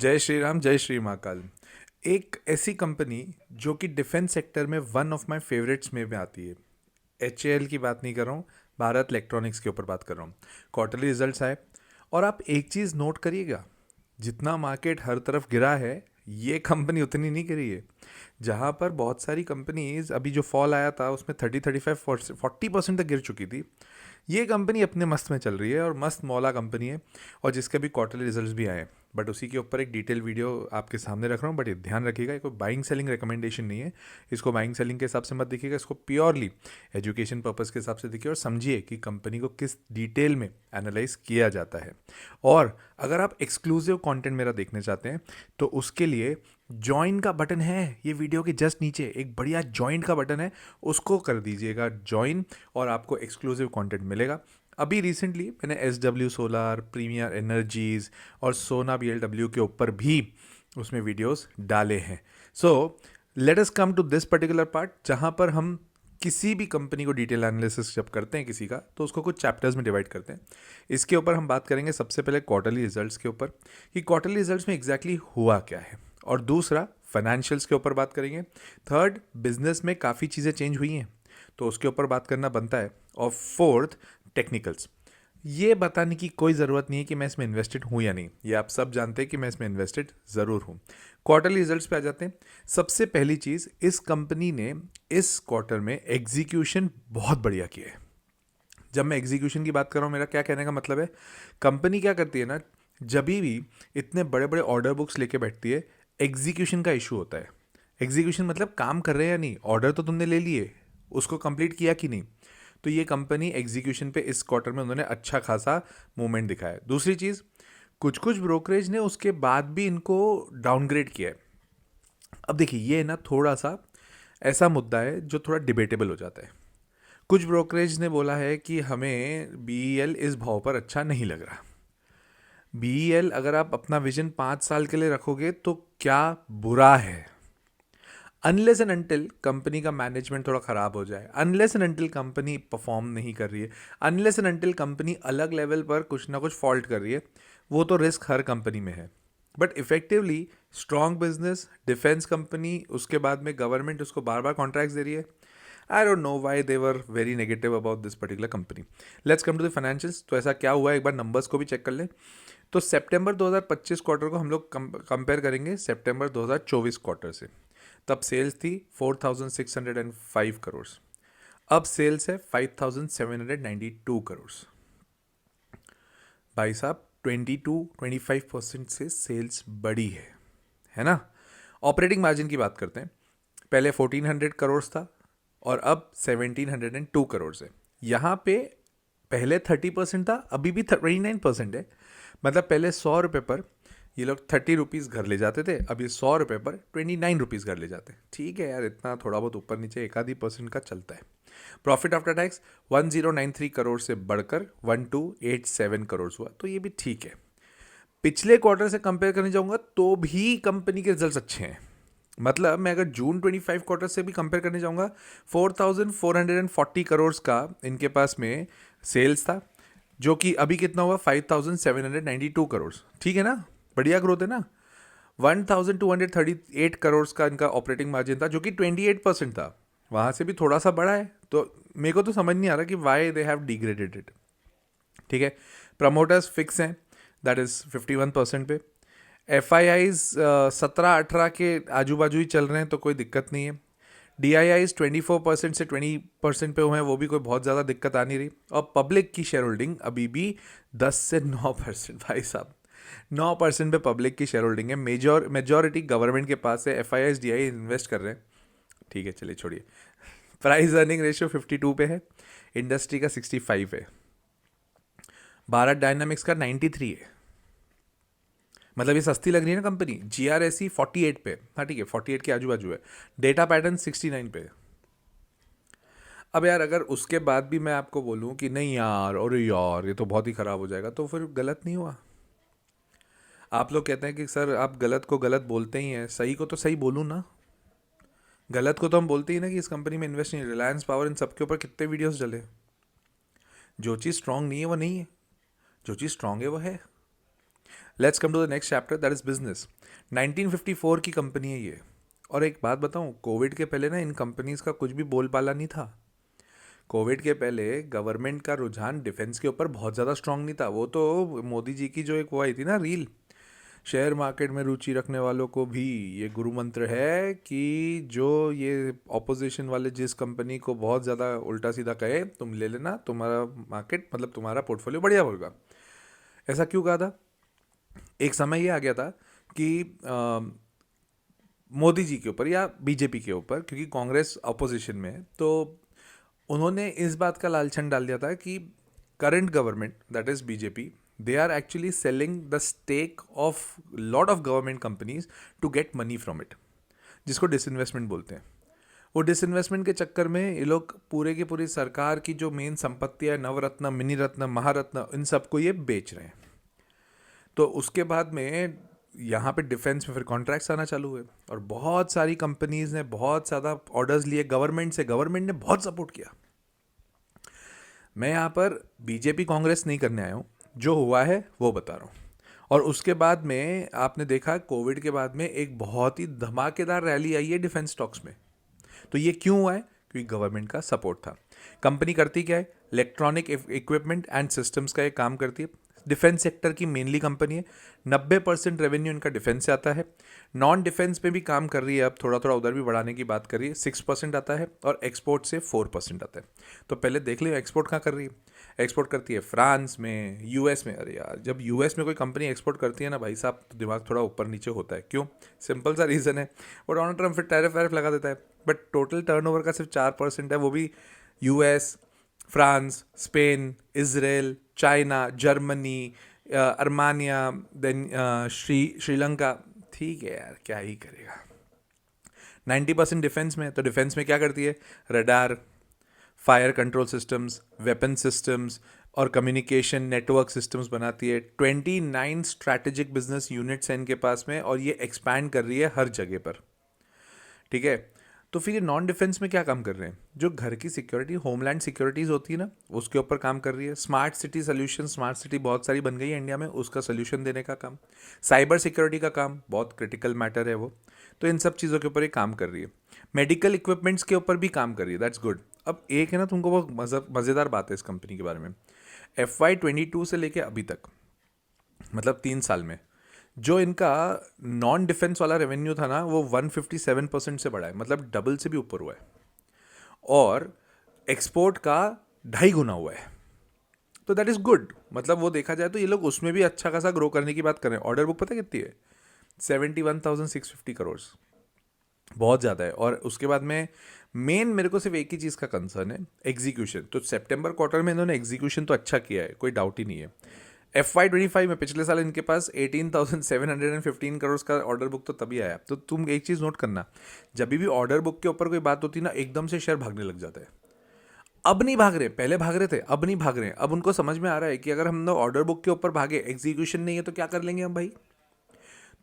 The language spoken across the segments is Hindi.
जय श्री राम, जय श्री महाकाल। एक ऐसी कंपनी जो कि डिफेंस सेक्टर में वन ऑफ माय फेवरेट्स में भी आती है। HAL की बात नहीं कर रहा हूँ, भारत इलेक्ट्रॉनिक्स के ऊपर बात कर रहा हूँ। क्वार्टरली रिजल्ट्स आए और आप एक चीज़ नोट करिएगा, जितना मार्केट हर तरफ गिरा है ये कंपनी उतनी नहीं गिरी है। जहाँ पर बहुत सारी कंपनीज अभी जो फॉल आया था उसमें 30-35-40% तक गिर चुकी थी, ये कंपनी अपने मस्त में चल रही है और मस्त मौला कंपनी है। और जिसके भी क्वार्टरली रिजल्ट्स भी आए हैं, बट उसी के ऊपर एक डिटेल वीडियो आपके सामने रख रहा हूँ। बट ये ध्यान रखिएगा, ये कोई बाइंग सेलिंग रिकमेंडेशन नहीं है। इसको बाइंग सेलिंग के हिसाब से मत देखिएगा, इसको प्योरली एजुकेशन पर्पज़ के हिसाब से देखिए और समझिए कि कंपनी को किस डिटेल में एनालाइज किया जाता है। और अगर आप एक्सक्लूसिव कंटेंट मेरा देखने चाहते हैं तो उसके लिए ज्वाइन का बटन है, ये वीडियो के जस्ट नीचे एक बढ़िया ज्वाइन का बटन है, उसको कर दीजिएगा ज्वाइन और आपको एक्सक्लूसिव कंटेंट मिलेगा। अभी रिसेंटली मैंने SW सोलार, प्रीमियर एनर्जीज और सोना BLW के ऊपर भी उसमें वीडियोस डाले हैं। So let us come to this particular part, जहाँ पर हम किसी भी कंपनी को डिटेल एनालिसिस जब करते हैं किसी का, तो उसको कुछ चैप्टर्स में डिवाइड करते हैं। इसके ऊपर हम बात करेंगे सबसे पहले क्वार्टरली रिजल्ट्स के ऊपर, कि क्वार्टरली रिजल्ट्स में एग्जैक्टली हुआ क्या है, और दूसरा फाइनेंशियल्स के ऊपर बात करेंगे। थर्ड, बिजनेस में काफ़ी चीज़ें चेंज हुई हैं तो उसके ऊपर बात करना बनता है। और फोर्थ, टेक्निकल्स। ये बताने की कोई ज़रूरत नहीं है कि मैं इसमें इन्वेस्टेड हूँ या नहीं, ये आप सब जानते हैं कि मैं इसमें इन्वेस्टेड ज़रूर हूँ। क्वार्टरली रिजल्ट्स पे आ जाते हैं। सबसे पहली चीज़, इस कंपनी ने इस क्वार्टर में एग्जीक्यूशन बहुत बढ़िया किया है। जब मैं एग्जीक्यूशन की बात कर रहा हूँ, मेरा क्या कहने का मतलब है, कंपनी क्या करती है ना, जब भी इतने बड़े बड़े ऑर्डर बुक्स लेके बैठती है, एग्जीक्यूशन का इशू होता है। एग्जीक्यूशन मतलब काम कर रहे हैं या नहीं, ऑर्डर तो तुमने ले लिए, उसको कंप्लीट किया कि नहीं। तो ये कंपनी एग्जीक्यूशन पे इस क्वार्टर में उन्होंने अच्छा खासा मूवमेंट दिखाया है। दूसरी चीज़, कुछ कुछ ब्रोकरेज ने उसके बाद भी इनको डाउनग्रेड किया है। अब देखिए, ये ना थोड़ा सा ऐसा मुद्दा है जो थोड़ा डिबेटेबल हो जाता है। कुछ ब्रोकरेज ने बोला है कि हमें BEL इस भाव पर अच्छा नहीं लग रहा। BEL अगर आप अपना विजन 5 साल के लिए रखोगे तो क्या बुरा है, अनलेस एंड अनटिल कंपनी का मैनेजमेंट थोड़ा ख़राब हो जाए, unless and until company perform नहीं कर रही है, अनलेस एंड अनटिल कंपनी अलग लेवल पर कुछ ना कुछ फॉल्ट कर रही है, वो तो रिस्क हर कंपनी में है। But effectively strong business, defence company, उसके बाद में गवर्नमेंट उसको बार बार कॉन्ट्रैक्ट्स दे रही है। I don't know why they were very negative about this particular company. Let's come to the financials. तो ऐसा क्या हुआ, एक बार नंबर्स को भी चेक कर लें। तो सितंबर 2025 क्वार्टर को हम लोग कंपेयर करेंगे सितंबर 2024 क्वार्टर से। तब सेल्स थी 4,605 करोड़, अब सेल्स है 5,792 करोड़। भाई साहब, 22-25% से सेल्स बढ़ी है ना। ऑपरेटिंग मार्जिन की बात करते हैं। पहले 1,400 करोड़ था और अब 1,702 करोड़ है। यहाँ पे पहले 30% था, अभी भी 29% है। मतलब पहले 100 रुपये पर ये लोग 30 रुपीज़ घर ले जाते थे, अब ये 100 रुपये पर 29 रुपीज़ घर ले जाते हैं। ठीक है यार, इतना थोड़ा बहुत ऊपर नीचे एक आधी % का चलता है। प्रॉफिट आफ्टर टैक्स 1093 करोड़ से बढ़कर 1287 करोड़ हुआ, तो ये भी ठीक है। पिछले क्वार्टर से कंपेयर करने जाऊंगा तो भी कंपनी के रिजल्ट्स अच्छे हैं। मतलब मैं अगर जून 25 क्वार्टर से भी कंपेयर करने जाऊंगा, 4,440 करोड़ का इनके पास में सेल्स था, जो कि अभी कितना हुआ, 5,792 करोड़। ठीक है ना, बढ़िया ग्रोथ है ना। 1,238 करोड़ का इनका ऑपरेटिंग मार्जिन था, जो कि 28% था, वहाँ से भी थोड़ा सा बढ़ा है। तो मेरे को तो समझ नहीं आ रहा कि why they have degraded it. ठीक है, प्रमोटर्स फिक्स हैं, दैट इज़ 51% पे। FIIs 17-18 के आजू बाजू ही चल रहे हैं, तो कोई दिक्कत नहीं है। DIIs 24% से 20% पे हुए हैं, वो भी कोई बहुत ज़्यादा दिक्कत आ नहीं रही। और पब्लिक की शेयर होल्डिंग अभी भी 10 से 9%, भाई साहब 9% पे पब्लिक की शेयर होल्डिंग है। मेजॉरिटी गवर्नमेंट के पास है। FIIs DII इन्वेस्ट कर रहे हैं। ठीक है, चलिए छोड़िए। प्राइस अर्निंग रेशियो 52 पे है, इंडस्ट्री का 65 है, भारत डायनामिक्स का 93 है। मतलब ये सस्ती लग रही है ना कंपनी। GRSE 48 पे, हाँ ठीक है 48 के आजू बाजू है। डेटा पैटर्न 69 पे। अब यार अगर उसके बाद भी मैं आपको बोलूँ कि नहीं यार, अरे यार ये तो बहुत ही ख़राब हो जाएगा, तो फिर गलत नहीं हुआ। आप लोग कहते हैं कि सर आप गलत को गलत बोलते ही हैं, सही को तो सही बोलूँ ना। गलत को तो हम बोलते ही ना कि इस कंपनी में इन्वेस्ट नहीं। रिलायंस पावर, इन सबके ऊपर कितने वीडियोस डले। जो चीज़ स्ट्रांग नहीं है वो नहीं है, जो चीज़ स्ट्रांग है वो है। Let's come to the next chapter, that is business. 1954 की कंपनी है ये। और एक बात बताऊं, कोविड के पहले ना इन कंपनीज का कुछ भी बोलबाला नहीं था। कोविड के पहले गवर्नमेंट का रुझान डिफेंस के ऊपर बहुत ज़्यादा स्ट्रांग नहीं था। वो तो मोदी जी की जो एक वो आई थी ना रील, शेयर मार्केट में रुचि रखने वालों को भी ये गुरु मंत्र है कि जो ये ऑपोजिशन वाले जिस कंपनी को बहुत ज़्यादा उल्टा सीधा कहे तुम ले लेना, तुम्हारा मार्केट मतलब तुम्हारा पोर्टफोलियो बढ़िया होगा। ऐसा क्यों कहा था? एक समय ये आ गया था कि मोदी जी के ऊपर या बीजेपी के ऊपर, क्योंकि कांग्रेस अपोजिशन में है, तो उन्होंने इस बात का लालछन डाल दिया था कि current government that is BJP, they are actually selling the stake of lot of government companies to get money from it, जिसको डिसइन्वेस्टमेंट बोलते हैं। वो डिसइन्वेस्टमेंट के चक्कर में ये लोग पूरे की पूरी सरकार की जो मेन संपत्ति है, नवरत्न, मिनी रत्न, महारत्न, इन सबको ये बेच रहे हैं। तो उसके बाद में यहाँ पे डिफेंस में फिर कॉन्ट्रैक्ट्स आना चालू हुए और बहुत सारी कंपनीज ने बहुत ज़्यादा ऑर्डर्स लिए गवर्नमेंट से, गवर्नमेंट ने बहुत सपोर्ट किया। मैं यहाँ पर बीजेपी कांग्रेस नहीं करने आया हूँ, जो हुआ है वो बता रहा हूँ। और उसके बाद में आपने देखा कोविड के बाद में एक बहुत ही धमाकेदार रैली आई है डिफेंस स्टॉक्स में। तो ये क्यों हुआ है? क्योंकि गवर्नमेंट का सपोर्ट था। कंपनी करती क्या है? इलेक्ट्रॉनिक इक्विपमेंट एंड सिस्टम्स का एक काम करती है। डिफेंस सेक्टर की मेनली कंपनी है। 90% रेवेन्यू इनका डिफेंस से आता है। नॉन डिफेंस में भी काम कर रही है, अब थोड़ा थोड़ा उधर भी बढ़ाने की बात कर रही है। 6% आता है और एक्सपोर्ट से 4% आता है। तो पहले देख लो एक्सपोर्ट कहाँ कर रही है। एक्सपोर्ट करती है फ्रांस में, यूएस में। अरे यार, जब यूएस में कोई कंपनी एक्सपोर्ट करती है ना भाई साहब, तो दिमाग थोड़ा ऊपर नीचे होता है। क्यों? सिंपल सा रीज़न है, वो डोनाल्ड ट्रम्प फिर टैरिफ वैरिफ लगा देता है। बट टोटल टर्नओवर का सिर्फ 4% है, वो भी US, France, Spain, Israel, China, Germany, Armenia, then Sri Lanka. ठीक है यार, क्या ही करेगा। 90% डिफेंस में। तो डिफेंस में क्या करती है? Radar, fire control systems, weapon systems और कम्युनिकेशन नेटवर्क सिस्टम्स बनाती है। 29 स्ट्रैटेजिक बिजनेस यूनिट्स हैं इनके पास में और ये एक्सपैंड कर रही है हर जगह पर। ठीक है। तो फिर ये नॉन डिफेंस में क्या काम कर रहे हैं? जो घर की सिक्योरिटी, होमलैंड सिक्योरिटीज़ होती है ना, उसके ऊपर काम कर रही है। Smart city solution, smart city बहुत सारी बन गई है इंडिया में, उसका सोल्यूशन देने का काम। साइबर सिक्योरिटी का काम, बहुत क्रिटिकल मैटर है वो। तो इन सब चीज़ों के ऊपर ये काम कर रही है। मेडिकल इक्विपमेंट्स के ऊपर भी काम कर रही है, दैट्स गुड। अब एक है ना, तुमको बहुत मज़ेदार बात है इस कंपनी के बारे में। FY 22 से लेके अभी तक, मतलब 3 साल में, जो इनका नॉन डिफेंस वाला रेवेन्यू था ना, वो 157% से बढ़ा है, मतलब डबल से भी ऊपर हुआ है। और एक्सपोर्ट का 2.5 गुना हुआ है। तो दैट इज़ गुड। मतलब वो देखा जाए तो ये लोग उसमें भी अच्छा खासा ग्रो करने की बात कर रहे हैं। ऑर्डर बुक पता कितनी है? 71,650 करोड़, बहुत ज़्यादा है। और उसके बाद में मेन मेरे को सिर्फ एक ही चीज़ का कंसर्न है, एग्जीक्यूशन। तो सितंबर क्वार्टर में इन्होंने एग्जीक्यूशन तो अच्छा किया है, कोई डाउट ही नहीं है। FY 25 में पिछले साल इनके पास 18,715 करोड़ का ऑर्डर बुक तो तभी आया। तो तुम एक चीज़ नोट करना, जब भी ऑर्डर बुक के ऊपर कोई बात होती है ना, एकदम से शेयर भागने लग जाता है। अब नहीं भाग रहे, पहले भाग रहे थे, अब नहीं भाग रहे हैं। अब उनको समझ में आ रहा है कि अगर हम लोग ऑर्डर बुक के ऊपर भागे, एग्जीक्यूशन नहीं है तो क्या कर लेंगे हम भाई।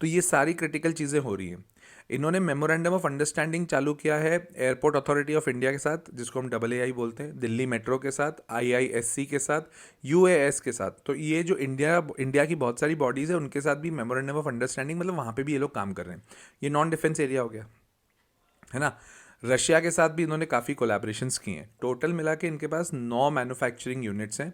तो ये सारी क्रिटिकल चीज़ें हो रही हैं। इन्होंने मेमोरेंडम ऑफ अंडरस्टैंडिंग चालू किया है एयरपोर्ट अथॉरिटी ऑफ इंडिया के साथ, जिसको हम AAI बोलते हैं, दिल्ली मेट्रो के साथ, IISC के साथ, UAS के साथ। तो ये जो इंडिया की बहुत सारी बॉडीज़ है, उनके साथ भी मेमोरेंडम ऑफ अंडरस्टैंडिंग, मतलब वहाँ पे भी ये लोग काम कर रहे हैं। ये नॉन डिफेंस एरिया हो गया, है ना। रशिया के साथ भी इन्होंने काफ़ी कोलैबोरेशंस किए हैं। टोटल मिला के इनके पास 9 मैन्युफैक्चरिंग यूनिट्स हैं।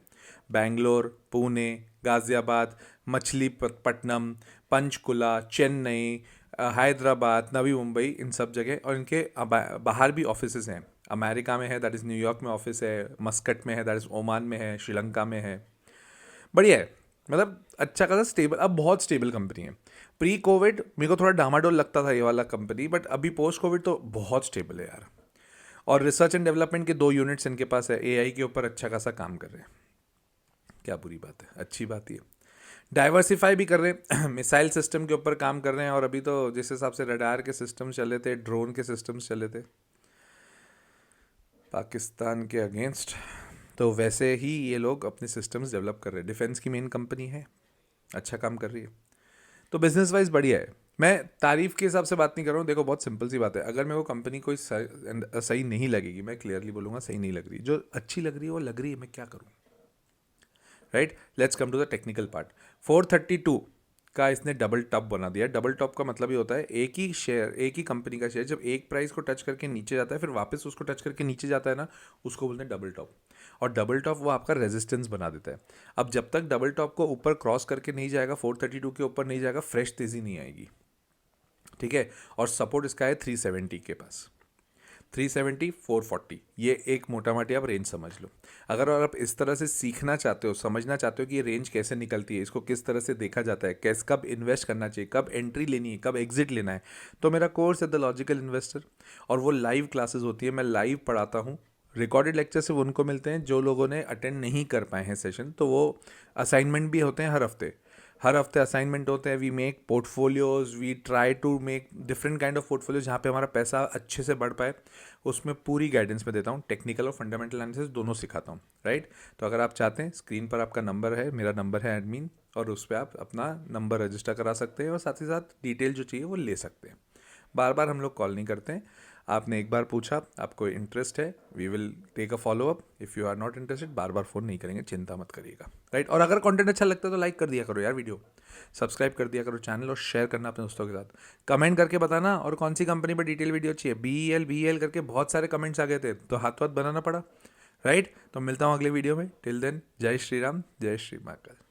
बैंगलोर, पुणे, गाज़ियाबाद, मछलीपट्टनम, पंचकुला, चेन्नई, हैदराबाद, नवी मुंबई, इन सब जगह। और इनके बाहर भी ऑफिसेज हैं। अमेरिका में है, दैट इज़ न्यूयॉर्क में ऑफिस है। मस्कट में है, दैट इज़ ओमान में है। श्रीलंका में है। बढ़िया है, मतलब अच्छा खासा स्टेबल, अब बहुत स्टेबल कंपनी है। प्री कोविड मेरे को थोड़ा डामाडोल लगता था ये वाला कंपनी, बट अभी पोस्ट कोविड तो बहुत स्टेबल है यार। और रिसर्च एंड डेवलपमेंट के 2 यूनिट्स इनके पास है, AI के ऊपर अच्छा खासा काम कर रहे हैं। क्या बुरी बात है, अच्छी बात ही है। डाइवर्सिफाई भी कर रहे हैं, मिसाइल सिस्टम के ऊपर काम कर रहे हैं। और अभी तो जिस हिसाब से रडार के सिस्टम चले थे, ड्रोन के सिस्टम्स चले थे पाकिस्तान के अगेंस्ट, तो वैसे ही ये लोग अपने सिस्टम्स डेवलप कर रहे हैं। डिफेंस की मेन कंपनी है, अच्छा काम कर रही है। तो बिजनेस वाइज बढ़िया है। मैं तारीफ के हिसाब से बात नहीं कर रहा हूँ। देखो, बहुत सिंपल सी बात है, अगर मेरे को कंपनी कोई सही नहीं लगेगी, मैं क्लियरली बोलूँगा सही नहीं लग रही। जो अच्छी लग रही है वो लग रही है, मैं क्या करूँ, right. Let's come to the technical part. 432 का इसने डबल टॉप बना दिया। डबल टॉप का मतलब ये होता है एक ही शेयर, एक ही कंपनी का शेयर जब एक प्राइस को टच करके नीचे जाता है फिर वापस उसको टच करके नीचे जाता है ना, उसको बोलते हैं डबल टॉप। और डबल टॉप वो आपका रेजिस्टेंस बना देता है। अब जब तक डबल टॉप को ऊपर क्रॉस करके नहीं जाएगा, 432 के ऊपर नहीं जाएगा, फ्रेश तेजी नहीं आएगी, ठीक है। और सपोर्ट इसका है 370 के पास, 370 440, ये एक मोटा मोटी आप रेंज समझ लो। अगर और आप इस तरह से सीखना चाहते हो, समझना चाहते हो कि ये रेंज कैसे निकलती है, इसको किस तरह से देखा जाता है, कैसे कब इन्वेस्ट करना चाहिए, कब एंट्री लेनी है, कब एग्जिट लेना है, तो मेरा कोर्स है द लॉजिकल इन्वेस्टर। और वो लाइव क्लासेस होती है, मैं लाइव पढ़ाता हूँ। रिकॉर्डेड लेक्चर सिर्फ उनको मिलते हैं जो लोगों ने अटेंड नहीं कर पाए हैं सेशन, तो वो असाइनमेंट भी होते हैं हर हफ्ते। हर हफ्ते असाइनमेंट होते हैं। We make portfolios, we try to make different kind of portfolio जहाँ पे हमारा पैसा अच्छे से बढ़ पाए। उसमें पूरी गाइडेंस में देता हूँ, टेक्निकल और फंडामेंटल एनालिसिस दोनों सिखाता हूँ, राइट। तो अगर आप चाहते हैं, स्क्रीन पर आपका नंबर है, मेरा नंबर है एडमिन, और उस पर आप अपना नंबर रजिस्टर करा सकते हैं और साथ ही साथ डिटेल जो चाहिए वो ले सकते हैं। बार बार हम लोग कॉल नहीं करते हैं। आपने एक बार पूछा, आपको इंटरेस्ट है, we will take a follow up. If you are not interested, बार बार फ़ोन नहीं करेंगे, चिंता मत करिएगा, राइट। और अगर कंटेंट अच्छा लगता है तो लाइक कर दिया करो यार वीडियो, सब्सक्राइब कर दिया करो चैनल, और शेयर करना अपने दोस्तों के साथ। कमेंट करके बताना और कौन सी कंपनी पर डिटेल वीडियो चाहिए। BEL करके बहुत सारे कमेंट्स आ गए थे तो हाथ बनाना पड़ा, राइट। तो मिलता हूँ अगले वीडियो में। टिल देन, जय श्री राम, जय श्री महाकाल।